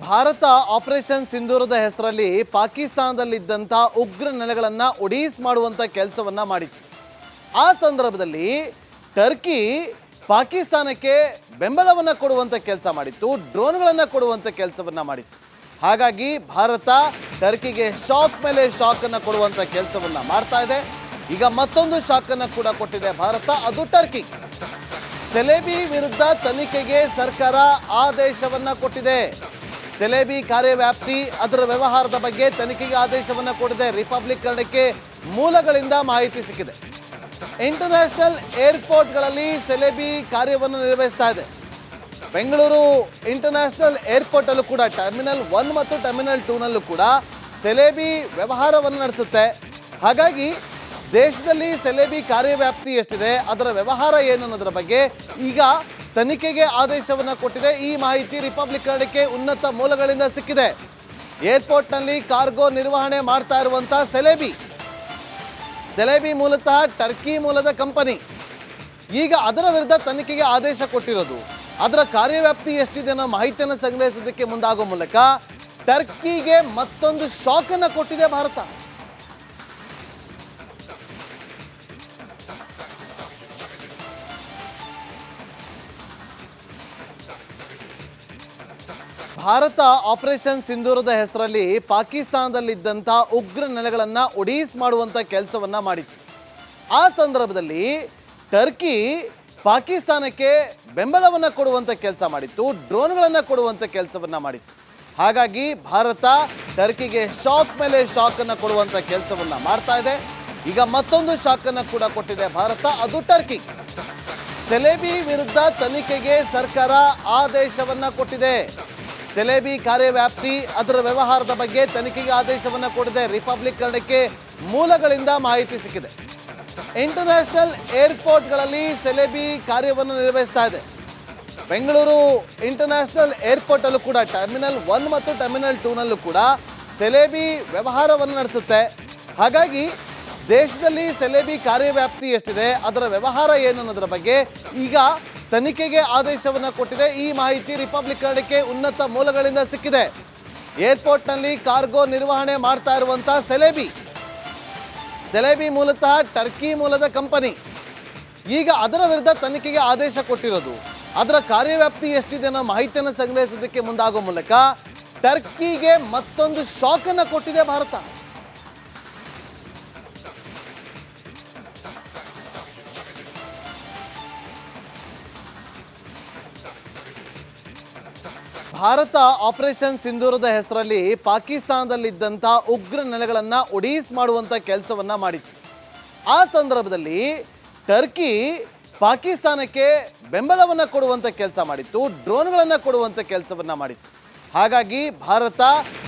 Bharat operation ಸಿಂಧೂರದ ಹೆಸರಲ್ಲಿ ಪಾಕಿಸ್ತಾನದಲ್ಲಿದ್ದಂಥ ಉಗ್ರ ನೆಲೆಗಳನ್ನು ಒಡೀಸ್ ಮಾಡುವಂಥ ಕೆಲಸವನ್ನ ಮಾಡಿತ್ತು. ಆ ಸಂದರ್ಭದಲ್ಲಿ ಟರ್ಕಿ ಪಾಕಿಸ್ತಾನಕ್ಕೆ ಬೆಂಬಲವನ್ನು ಕೊಡುವಂಥ ಕೆಲಸ ಮಾಡಿತ್ತು, ಡ್ರೋನ್ಗಳನ್ನು ಕೊಡುವಂಥ ಕೆಲಸವನ್ನ ಮಾಡಿತ್ತು. ಹಾಗಾಗಿ ಭಾರತ ಟರ್ಕಿಗೆ ಶಾಕ್ ಮೇಲೆ ಶಾಕನ್ನು ಕೊಡುವಂಥ ಕೆಲಸವನ್ನ ಮಾಡ್ತಾ ಇದೆ. ಈಗ ಮತ್ತೊಂದು ಶಾಕನ್ನು ಕೂಡ ಕೊಟ್ಟಿದೆ ಭಾರತ, ಅದು ಟರ್ಕಿ. ಸೆಲೆಬಿ ವಿರುದ್ಧ ತನಿಖೆಗೆ ಸರ್ಕಾರ ಆದೇಶವನ್ನ ಕೊಟ್ಟಿದೆ. ಸೆಲೆಬಿ ಕಾರ್ಯವ್ಯಾಪ್ತಿ ಅದರ ವ್ಯವಹಾರದ ಬಗ್ಗೆ ತನಿಖೆಗೆ ಆದೇಶವನ್ನ ಕೊಟ್ಟಿದೆ. ರಿಪಬ್ಲಿಕ್ ಕನ್ನಡಕ್ಕೆ ಮೂಲಗಳಿಂದ ಮಾಹಿತಿ ಸಿಕ್ಕಿದೆ. ಇಂಟರ್ನ್ಯಾಷನಲ್ ಏರ್ಪೋರ್ಟ್ಗಳಲ್ಲಿ ಸೆಲೆಬಿ ಕಾರ್ಯವನ್ನು ನಿರ್ವಹಿಸ್ತಾ ಇದೆ. ಬೆಂಗಳೂರು ಇಂಟರ್ನ್ಯಾಷನಲ್ ಏರ್ಪೋರ್ಟ್ ಅಲ್ಲೂ ಕೂಡ ಟರ್ಮಿನಲ್ 1 ಮತ್ತು ಟರ್ಮಿನಲ್ 2 ನಲ್ಲೂ ಕೂಡ ಸೆಲೆಬಿ ವ್ಯವಹಾರವನ್ನು ನಡೆಸುತ್ತೆ. ಹಾಗಾಗಿ ದೇಶದಲ್ಲಿ ಸೆಲೆಬಿ ಕಾರ್ಯವ್ಯಾಪ್ತಿ ಎಷ್ಟಿದೆ, ಅದರ ವ್ಯವಹಾರ ಏನು ಅನ್ನೋದರ ಬಗ್ಗೆ ಈಗ ತನಿಖೆಗೆ ಆದೇಶವನ್ನು ಕೊಟ್ಟಿದೆ. ಈ ಮಾಹಿತಿ ರಿಪಬ್ಲಿಕ್ ಕನ್ನಡಕ್ಕೆ ಉನ್ನತ ಮೂಲಗಳಿಂದ ಸಿಕ್ಕಿದೆ. ಏರ್ಪೋರ್ಟ್ನಲ್ಲಿ ಕಾರ್ಗೋ ನಿರ್ವಹಣೆ ಮಾಡ್ತಾ ಇರುವಂಥ ಸೆಲೆಬಿ ಮೂಲತಃ ಟರ್ಕಿ ಮೂಲದ ಕಂಪನಿ. ಈಗ ಅದರ ವಿರುದ್ಧ ತನಿಖೆಗೆ ಆದೇಶ ಕೊಟ್ಟಿರೋದು. ಅದರ ಕಾರ್ಯವ್ಯಾಪ್ತಿ ಎಷ್ಟಿದೆ ಅನ್ನೋ ಮಾಹಿತಿಯನ್ನು ಸಂಗ್ರಹಿಸೋದಕ್ಕೆ ಮುಂದಾಗುವ ಮೂಲಕ ಟರ್ಕಿಗೆ ಮತ್ತೊಂದು ಶಾಕನ್ನು ಕೊಟ್ಟಿದೆ ಭಾರತ. ಭಾರತ ಆಪರೇಷನ್ ಸಿಂಧೂರದ ಹೆಸರಲ್ಲಿ ಪಾಕಿಸ್ತಾನದಲ್ಲಿದ್ದಂಥ ಉಗ್ರ ನೆಲೆಗಳನ್ನು ಒಡೀಸ್ ಮಾಡುವಂಥ ಕೆಲಸವನ್ನ ಮಾಡಿತ್ತು. ಆ ಸಂದರ್ಭದಲ್ಲಿ ಟರ್ಕಿ ಪಾಕಿಸ್ತಾನಕ್ಕೆ ಬೆಂಬಲವನ್ನು ಕೊಡುವಂಥ ಕೆಲಸ ಮಾಡಿತ್ತು, ಡ್ರೋನ್ಗಳನ್ನು ಕೊಡುವಂಥ ಕೆಲಸವನ್ನ ಮಾಡಿತ್ತು. ಹಾಗಾಗಿ ಭಾರತ ಟರ್ಕಿಗೆ ಶಾಕ್ ಮೇಲೆ ಶಾಕನ್ನು ಕೊಡುವಂಥ ಕೆಲಸವನ್ನ ಮಾಡ್ತಾ ಇದೆ. ಈಗ ಮತ್ತೊಂದು ಶಾಕನ್ನು ಕೂಡ ಕೊಟ್ಟಿದೆ ಭಾರತ, ಅದು ಟರ್ಕಿ. ಸೆಲೆಬಿ ವಿರುದ್ಧ ತನಿಖೆಗೆ ಸರ್ಕಾರ ಆದೇಶವನ್ನ ಕೊಟ್ಟಿದೆ. ಸೆಲೆಬಿ ಕಾರ್ಯವ್ಯಾಪ್ತಿ ಅದರ ವ್ಯವಹಾರದ ಬಗ್ಗೆ ತನಿಖೆಗೆ ಆದೇಶವನ್ನು ಕೊಟ್ಟಿದೆ. ರಿಪಬ್ಲಿಕ್ ಕನ್ನಡಕ್ಕೆ ಮೂಲಗಳಿಂದ ಮಾಹಿತಿ ಸಿಕ್ಕಿದೆ. ಇಂಟರ್ನ್ಯಾಷನಲ್ ಏರ್ಪೋರ್ಟ್ಗಳಲ್ಲಿ ಸೆಲೆಬಿ ಕಾರ್ಯವನ್ನು ನಿರ್ವಹಿಸ್ತಾ ಇದೆ. ಬೆಂಗಳೂರು ಇಂಟರ್ನ್ಯಾಷನಲ್ ಏರ್ಪೋರ್ಟ್ ಅಲ್ಲೂ ಕೂಡ ಟರ್ಮಿನಲ್ 1 ಮತ್ತು ಟರ್ಮಿನಲ್ 2 ನಲ್ಲೂ ಕೂಡ ಸೆಲೆಬಿ ವ್ಯವಹಾರವನ್ನು ನಡೆಸುತ್ತೆ. ಹಾಗಾಗಿ ದೇಶದಲ್ಲಿ ಸೆಲೆಬಿ ಕಾರ್ಯವ್ಯಾಪ್ತಿ ಎಷ್ಟಿದೆ, ಅದರ ವ್ಯವಹಾರ ಏನು ಅನ್ನೋದರ ಬಗ್ಗೆ ಈಗ ತನಿಖೆಗೆ ಆದೇಶವನ್ನು ಕೊಟ್ಟಿದೆ. ಈ ಮಾಹಿತಿ ರಿಪಬ್ಲಿಕ್ ಕನ್ನಡಕ್ಕೆ ಉನ್ನತ ಮೂಲಗಳಿಂದ ಸಿಕ್ಕಿದೆ. ಏರ್ಪೋರ್ಟ್ನಲ್ಲಿ ಕಾರ್ಗೋ ನಿರ್ವಹಣೆ ಮಾಡ್ತಾ ಇರುವಂಥ ಸೆಲೆಬಿ ಮೂಲತಃ ಟರ್ಕಿ ಮೂಲದ ಕಂಪನಿ. ಈಗ ಅದರ ವಿರುದ್ಧ ತನಿಖೆಗೆ ಆದೇಶ ಕೊಟ್ಟಿರೋದು. ಅದರ ಕಾರ್ಯವ್ಯಾಪ್ತಿ ಎಷ್ಟಿದೆ ಅನ್ನೋ ಮಾಹಿತಿಯನ್ನು ಸಂಗ್ರಹಿಸೋದಕ್ಕೆ ಮುಂದಾಗುವ ಮೂಲಕ ಟರ್ಕಿಗೆ ಮತ್ತೊಂದು ಶಾಕನ್ನು ಕೊಟ್ಟಿದೆ ಭಾರತ. ಭಾರತ ಆಪರೇಷನ್ ಸಿಂಧೂರದ ಹೆಸರಲ್ಲಿ ಪಾಕಿಸ್ತಾನದಲ್ಲಿದ್ದಂಥ ಉಗ್ರ ನೆಲೆಗಳನ್ನು ಒಡೀಸ್ ಮಾಡುವಂಥ ಕೆಲಸವನ್ನ ಮಾಡಿತ್ತು. ಆ ಸಂದರ್ಭದಲ್ಲಿ ಟರ್ಕಿ ಪಾಕಿಸ್ತಾನಕ್ಕೆ ಬೆಂಬಲವನ್ನು ಕೊಡುವಂಥ ಕೆಲಸ ಮಾಡಿತ್ತು, ಡ್ರೋನ್ಗಳನ್ನು ಕೊಡುವಂಥ ಕೆಲಸವನ್ನ ಮಾಡಿತ್ತು. ಹಾಗಾಗಿ ಭಾರತ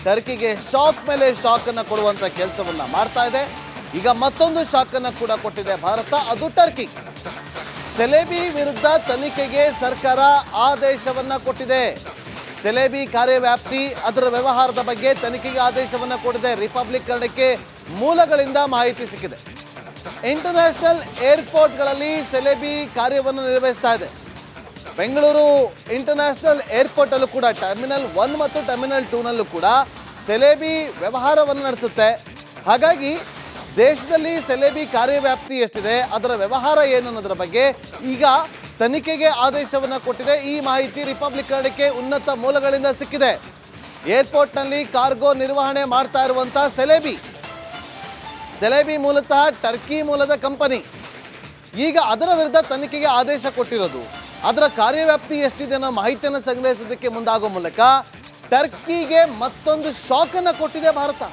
ಟರ್ಕಿಗೆ ಶಾಕ್ ಮೇಲೆ ಶಾಕನ್ನು ಕೊಡುವಂಥ ಕೆಲಸವನ್ನ ಮಾಡ್ತಾ ಇದೆ. ಈಗ ಮತ್ತೊಂದು ಶಾಕನ್ನು ಕೂಡ ಕೊಟ್ಟಿದೆ ಭಾರತ, ಅದು ಟರ್ಕಿ. ಸೆಲೆಬಿ ವಿರುದ್ಧ ತನಿಖೆಗೆ ಸರ್ಕಾರ ಆದೇಶವನ್ನ ಕೊಟ್ಟಿದೆ. ಸೆಲೆಬಿ ಕಾರ್ಯವ್ಯಾಪ್ತಿ ಅದರ ವ್ಯವಹಾರದ ಬಗ್ಗೆ ತನಿಖೆಗೆ ಆದೇಶವನ್ನು ಕೊಟ್ಟಿದೆ. ರಿಪಬ್ಲಿಕ್ ಕನ್ನಡಕ್ಕೆ ಮೂಲಗಳಿಂದ ಮಾಹಿತಿ ಸಿಕ್ಕಿದೆ. ಇಂಟರ್ನ್ಯಾಷನಲ್ ಏರ್ಪೋರ್ಟ್ಗಳಲ್ಲಿ ಸೆಲೆಬಿ ಕಾರ್ಯವನ್ನು ನಿರ್ವಹಿಸ್ತಾ ಇದೆ. ಬೆಂಗಳೂರು ಇಂಟರ್ನ್ಯಾಷನಲ್ ಏರ್ಪೋರ್ಟ್ ಅಲ್ಲೂ ಕೂಡ ಟರ್ಮಿನಲ್ 1 ಮತ್ತು ಟರ್ಮಿನಲ್ 2 ನಲ್ಲೂ ಕೂಡ ಸೆಲೆಬಿ ವ್ಯವಹಾರವನ್ನು ನಡೆಸುತ್ತೆ. ಹಾಗಾಗಿ ದೇಶದಲ್ಲಿ ಸೆಲೆಬಿ ಕಾರ್ಯವ್ಯಾಪ್ತಿ ಎಷ್ಟಿದೆ, ಅದರ ವ್ಯವಹಾರ ಏನು ಅನ್ನೋದರ ಬಗ್ಗೆ ಈಗ ತನಿಖೆಗೆ ಆದೇಶವನ್ನು ಕೊಟ್ಟಿದೆ. ಈ ಮಾಹಿತಿ ರಿಪಬ್ಲಿಕ್ ಕನ್ನಡಕ್ಕೆ ಉನ್ನತ ಮೂಲಗಳಿಂದ ಸಿಕ್ಕಿದೆ. ಏರ್ಪೋರ್ಟ್ನಲ್ಲಿ ಕಾರ್ಗೋ ನಿರ್ವಹಣೆ ಮಾಡ್ತಾ ಇರುವಂಥ ಸೆಲೆಬಿ ಮೂಲತಃ ಟರ್ಕಿ ಮೂಲದ ಕಂಪನಿ. ಈಗ ಅದರ ವಿರುದ್ಧ ತನಿಖೆಗೆ ಆದೇಶ ಕೊಟ್ಟಿರೋದು. ಅದರ ಕಾರ್ಯವ್ಯಾಪ್ತಿ ಎಷ್ಟಿದೆ ಅನ್ನೋ ಮಾಹಿತಿಯನ್ನು ಸಂಗ್ರಹಿಸೋದಕ್ಕೆ ಮುಂದಾಗುವ ಮೂಲಕ ಟರ್ಕಿಗೆ ಮತ್ತೊಂದು ಶಾಕನ್ನು ಕೊಟ್ಟಿದೆ ಭಾರತ.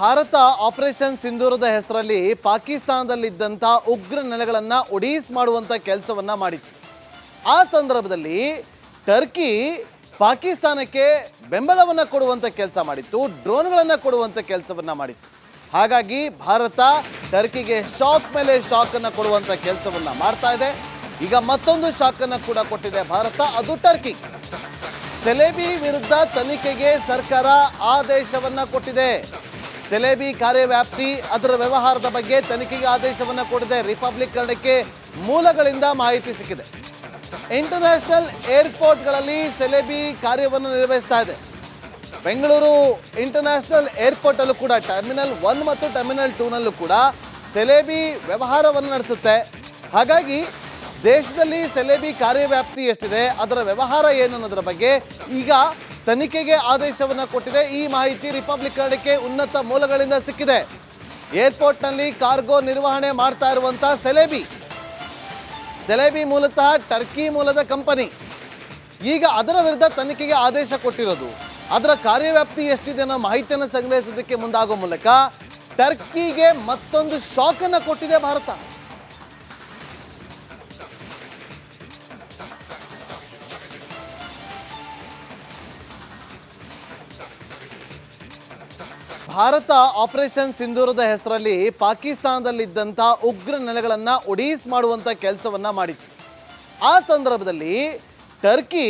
ಭಾರತ ಆಪರೇಷನ್ ಸಿಂಧೂರದ ಹೆಸರಲ್ಲಿ ಪಾಕಿಸ್ತಾನದಲ್ಲಿದ್ದಂಥ ಉಗ್ರ ನೆಲೆಗಳನ್ನು ಒಡೀಸ್ ಮಾಡುವಂಥ ಕೆಲಸವನ್ನ ಮಾಡಿತ್ತು. ಆ ಸಂದರ್ಭದಲ್ಲಿ ಟರ್ಕಿ ಪಾಕಿಸ್ತಾನಕ್ಕೆ ಬೆಂಬಲವನ್ನು ಕೊಡುವಂಥ ಕೆಲಸ ಮಾಡಿತ್ತು, ಡ್ರೋನ್ಗಳನ್ನು ಕೊಡುವಂಥ ಕೆಲಸವನ್ನ ಮಾಡಿತ್ತು. ಹಾಗಾಗಿ ಭಾರತ ಟರ್ಕಿಗೆ ಶಾಕ್ ಮೇಲೆ ಶಾಕನ್ನು ಕೊಡುವಂಥ ಕೆಲಸವನ್ನ ಮಾಡ್ತಾ ಇದೆ. ಈಗ ಮತ್ತೊಂದು ಶಾಕನ್ನು ಕೂಡ ಕೊಟ್ಟಿದೆ ಭಾರತ, ಅದು ಟರ್ಕಿ. ಸೆಲೆಬಿ ವಿರುದ್ಧ ತನಿಖೆಗೆ ಸರ್ಕಾರ ಆದೇಶವನ್ನ ಕೊಟ್ಟಿದೆ. ಸೆಲೆಬಿ ಕಾರ್ಯವ್ಯಾಪ್ತಿ ಅದರ ವ್ಯವಹಾರದ ಬಗ್ಗೆ ತನಿಖೆಗೆ ಆದೇಶವನ್ನು ಕೊಟ್ಟಿದೆ ರಿಪಬ್ಲಿಕ್ ಕನ್ನಡಕ್ಕೆ ಮೂಲಗಳಿಂದ ಮಾಹಿತಿ ಸಿಕ್ಕಿದೆ. ಇಂಟರ್ನ್ಯಾಷನಲ್ ಏರ್ಪೋರ್ಟ್ಗಳಲ್ಲಿ ಸೆಲೆಬಿ ಕಾರ್ಯವನ್ನು ನಿರ್ವಹಿಸ್ತಾ ಇದೆ. ಬೆಂಗಳೂರು ಇಂಟರ್ನ್ಯಾಷನಲ್ ಏರ್ಪೋರ್ಟ್ ಅಲ್ಲೂ ಕೂಡ ಟರ್ಮಿನಲ್ 1 ಮತ್ತು ಟರ್ಮಿನಲ್ 2 ನಲ್ಲೂ ಕೂಡ ಸೆಲೆಬಿ ವ್ಯವಹಾರವನ್ನು ನಡೆಸುತ್ತೆ. ಹಾಗಾಗಿ ದೇಶದಲ್ಲಿ ಸೆಲೆಬಿ ಕಾರ್ಯವ್ಯಾಪ್ತಿ ಎಷ್ಟಿದೆ, ಅದರ ವ್ಯವಹಾರ ಏನು ಅನ್ನೋದರ ಬಗ್ಗೆ ಈಗ ತನಿಖೆಗೆ ಆದೇಶವನ್ನು ಕೊಟ್ಟಿದೆ. ಈ ಮಾಹಿತಿ ರಿಪಬ್ಲಿಕ್ ಕನ್ನಡಕ್ಕೆ ಉನ್ನತ ಮೂಲಗಳಿಂದ ಸಿಕ್ಕಿದೆ. ಏರ್ಪೋರ್ಟ್ನಲ್ಲಿ ಕಾರ್ಗೋ ನಿರ್ವಹಣೆ ಮಾಡ್ತಾ ಇರುವಂಥ ಸೆಲೆಬಿ ಮೂಲತಃ ಟರ್ಕಿ ಮೂಲದ ಕಂಪನಿ. ಈಗ ಅದರ ವಿರುದ್ಧ ತನಿಖೆಗೆ ಆದೇಶ ಕೊಟ್ಟಿರೋದು. ಅದರ ಕಾರ್ಯವ್ಯಾಪ್ತಿ ಎಷ್ಟಿದೆ ಅನ್ನೋ ಮಾಹಿತಿಯನ್ನು ಸಂಗ್ರಹಿಸೋದಕ್ಕೆ ಮುಂದಾಗುವ ಮೂಲಕ ಟರ್ಕಿಗೆ ಮತ್ತೊಂದು ಶಾಕ್ ಅನ್ನು ಕೊಟ್ಟಿದೆ ಭಾರತ. ಭಾರತ ಆಪರೇಷನ್ ಸಿಂಧೂರದ ಹೆಸರಲ್ಲಿ ಪಾಕಿಸ್ತಾನದಲ್ಲಿದ್ದಂಥ ಉಗ್ರ ನೆಲೆಗಳನ್ನು ಒಡೀಸ್ ಮಾಡುವಂಥ ಕೆಲಸವನ್ನು ಮಾಡಿತ್ತು. ಆ ಸಂದರ್ಭದಲ್ಲಿ ಟರ್ಕಿ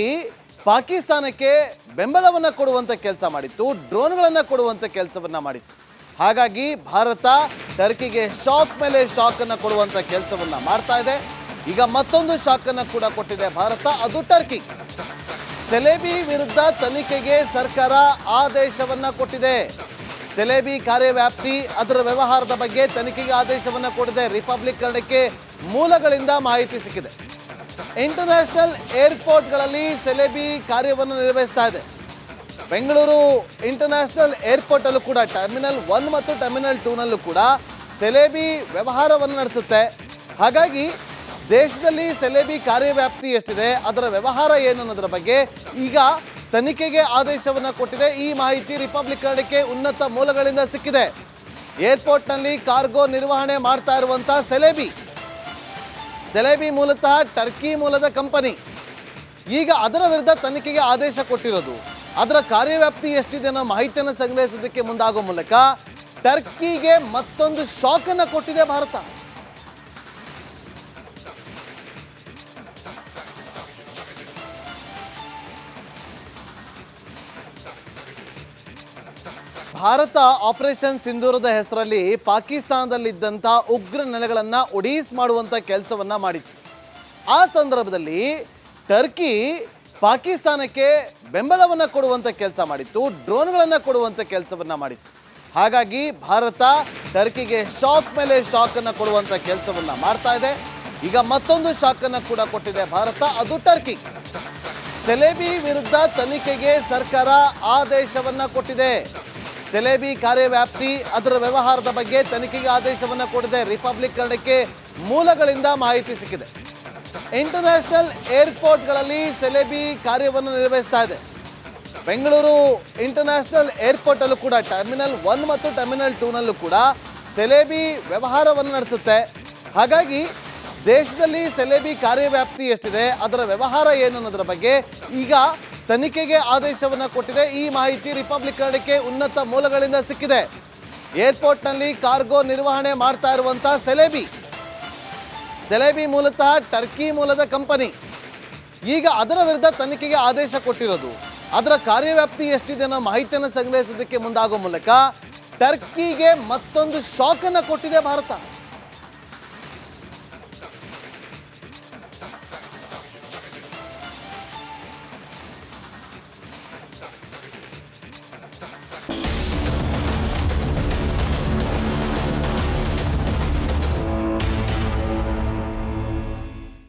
ಪಾಕಿಸ್ತಾನಕ್ಕೆ ಬೆಂಬಲವನ್ನು ಕೊಡುವಂಥ ಕೆಲಸ ಮಾಡಿತ್ತು, ಡ್ರೋನ್ಗಳನ್ನು ಕೊಡುವಂಥ ಕೆಲಸವನ್ನು ಮಾಡಿತ್ತು. ಹಾಗಾಗಿ ಭಾರತ ಟರ್ಕಿಗೆ ಶಾಕ್ ಮೇಲೆ ಶಾಕನ್ನು ಕೊಡುವಂಥ ಕೆಲಸವನ್ನು ಮಾಡ್ತಾ ಇದೆ. ಈಗ ಮತ್ತೊಂದು ಶಾಕನ್ನು ಕೂಡ ಕೊಟ್ಟಿದೆ ಭಾರತ, ಅದು ಟರ್ಕಿ. ಸೆಲೆಬಿ ವಿರುದ್ಧ ತನಿಖೆಗೆ ಸರ್ಕಾರ ಆದೇಶವನ್ನು ಕೊಟ್ಟಿದೆ. ಸೆಲೆಬಿ ಕಾರ್ಯವ್ಯಾಪ್ತಿ ಅದರ ವ್ಯವಹಾರದ ಬಗ್ಗೆ ತನಿಖೆಗೆ ಆದೇಶವನ್ನು ಕೊಟ್ಟಿದೆ ರಿಪಬ್ಲಿಕ್ ಕನ್ನಡಕ್ಕೆ ಮೂಲಗಳಿಂದ ಮಾಹಿತಿ ಸಿಕ್ಕಿದೆ. ಇಂಟರ್ನ್ಯಾಷನಲ್ ಏರ್ಪೋರ್ಟ್ಗಳಲ್ಲಿ ಸೆಲೆಬಿ ಕಾರ್ಯವನ್ನು ನಿರ್ವಹಿಸ್ತಾ ಇದೆ. ಬೆಂಗಳೂರು ಇಂಟರ್ನ್ಯಾಷನಲ್ ಏರ್ಪೋರ್ಟ್ ಅಲ್ಲೂ ಕೂಡ ಟರ್ಮಿನಲ್ 1 ಮತ್ತು ಟರ್ಮಿನಲ್ 2 ನಲ್ಲೂ ಕೂಡ ಸೆಲೆಬಿ ವ್ಯವಹಾರವನ್ನು ನಡೆಸುತ್ತೆ. ಹಾಗಾಗಿ ದೇಶದಲ್ಲಿ ಸೆಲೆಬಿ ಕಾರ್ಯವ್ಯಾಪ್ತಿ ಎಷ್ಟಿದೆ, ಅದರ ವ್ಯವಹಾರ ಏನು ಅನ್ನೋದರ ಬಗ್ಗೆ ಈಗ ತನಿಖೆಗೆ ಆದೇಶವನ್ನು ಕೊಟ್ಟಿದೆ. ಈ ಮಾಹಿತಿ ರಿಪಬ್ಲಿಕ್ ಕನ್ನಡಕ್ಕೆ ಉನ್ನತ ಮೂಲಗಳಿಂದ ಸಿಕ್ಕಿದೆ. ಏರ್ಪೋರ್ಟ್ನಲ್ಲಿ ಕಾರ್ಗೋ ನಿರ್ವಹಣೆ ಮಾಡ್ತಾ ಇರುವಂಥ ಸೆಲೆಬಿ ಮೂಲತಃ ಟರ್ಕಿ ಮೂಲದ ಕಂಪನಿ. ಈಗ ಅದರ ವಿರುದ್ಧ ತನಿಖೆಗೆ ಆದೇಶ ಕೊಟ್ಟಿರೋದು. ಅದರ ಕಾರ್ಯವ್ಯಾಪ್ತಿ ಎಷ್ಟಿದೆ ಅನ್ನೋ ಮಾಹಿತಿಯನ್ನು ಸಂಗ್ರಹಿಸೋದಕ್ಕೆ ಮುಂದಾಗುವ ಮೂಲಕ ಟರ್ಕಿಗೆ ಮತ್ತೊಂದು ಶಾಕ್ ಅನ್ನು ಕೊಟ್ಟಿದೆ ಭಾರತ. ಭಾರತ ಆಪರೇಷನ್ ಸಿಂಧೂರದ ಹೆಸರಲ್ಲಿ ಪಾಕಿಸ್ತಾನದಲ್ಲಿದ್ದಂಥ ಉಗ್ರ ನೆಲೆಗಳನ್ನು ಒಡೀಸ್ ಮಾಡುವಂಥ ಕೆಲಸವನ್ನು ಮಾಡಿತ್ತು. ಆ ಸಂದರ್ಭದಲ್ಲಿ ಟರ್ಕಿ ಪಾಕಿಸ್ತಾನಕ್ಕೆ ಬೆಂಬಲವನ್ನು ಕೊಡುವಂಥ ಕೆಲಸ ಮಾಡಿತ್ತು, ಡ್ರೋನ್ಗಳನ್ನು ಕೊಡುವಂಥ ಕೆಲಸವನ್ನು ಮಾಡಿತ್ತು. ಹಾಗಾಗಿ ಭಾರತ ಟರ್ಕಿಗೆ ಶಾಕ್ ಮೇಲೆ ಶಾಕನ್ನು ಕೊಡುವಂಥ ಕೆಲಸವನ್ನು ಮಾಡ್ತಾ ಇದೆ. ಈಗ ಮತ್ತೊಂದು ಶಾಕನ್ನು ಕೂಡ ಕೊಟ್ಟಿದೆ ಭಾರತ, ಅದು ಟರ್ಕಿ. ಸೆಲೆಬಿ ವಿರುದ್ಧ ತನಿಖೆಗೆ ಸರ್ಕಾರ ಆದೇಶವನ್ನು ಕೊಟ್ಟಿದೆ. ಸೆಲೆಬಿ ಕಾರ್ಯವ್ಯಾಪ್ತಿ ಅದರ ವ್ಯವಹಾರದ ಬಗ್ಗೆ ತನಿಖೆಗೆ ಆದೇಶವನ್ನು ಕೊಟ್ಟಿದೆ ರಿಪಬ್ಲಿಕ್ ಕನ್ನಡಕ್ಕೆ ಮೂಲಗಳಿಂದ ಮಾಹಿತಿ ಸಿಕ್ಕಿದೆ. ಇಂಟರ್ನ್ಯಾಷನಲ್ ಏರ್ಪೋರ್ಟ್ಗಳಲ್ಲಿ ಸೆಲೆಬಿ ಕಾರ್ಯವನ್ನು ನಿರ್ವಹಿಸ್ತಾ ಇದೆ. ಬೆಂಗಳೂರು ಇಂಟರ್ನ್ಯಾಷನಲ್ ಏರ್ಪೋರ್ಟ್ ಅಲ್ಲೂ ಕೂಡ ಟರ್ಮಿನಲ್ 1 ಮತ್ತು ಟರ್ಮಿನಲ್ 2 ನಲ್ಲೂ ಕೂಡ ಸೆಲೆಬಿ ವ್ಯವಹಾರವನ್ನು ನಡೆಸುತ್ತೆ. ಹಾಗಾಗಿ ದೇಶದಲ್ಲಿ ಸೆಲೆಬಿ ಕಾರ್ಯವ್ಯಾಪ್ತಿ ಎಷ್ಟಿದೆ, ಅದರ ವ್ಯವಹಾರ ಏನು ಅನ್ನೋದರ ಬಗ್ಗೆ ಈಗ ತನಿಖೆಗೆ ಆದೇಶವನ್ನು ಕೊಟ್ಟಿದೆ. ಈ ಮಾಹಿತಿ ರಿಪಬ್ಲಿಕ್ ಕನ್ನಡಕ್ಕೆ ಉನ್ನತ ಮೂಲಗಳಿಂದ ಸಿಕ್ಕಿದೆ. ಏರ್ಪೋರ್ಟ್ನಲ್ಲಿ ಕಾರ್ಗೋ ನಿರ್ವಹಣೆ ಮಾಡ್ತಾ ಇರುವಂಥ ಸೆಲೆಬಿ ಮೂಲತಃ ಟರ್ಕಿ ಮೂಲದ ಕಂಪನಿ. ಈಗ ಅದರ ವಿರುದ್ಧ ತನಿಖೆಗೆ ಆದೇಶ ಕೊಟ್ಟಿರೋದು. ಅದರ ಕಾರ್ಯವ್ಯಾಪ್ತಿ ಎಷ್ಟಿದೆ ಅನ್ನೋ ಮಾಹಿತಿಯನ್ನು ಸಂಗ್ರಹಿಸೋದಕ್ಕೆ ಮುಂದಾಗುವ ಮೂಲಕ ಟರ್ಕಿಗೆ ಮತ್ತೊಂದು ಶಾಕ್ ಅನ್ನು ಕೊಟ್ಟಿದೆ ಭಾರತ.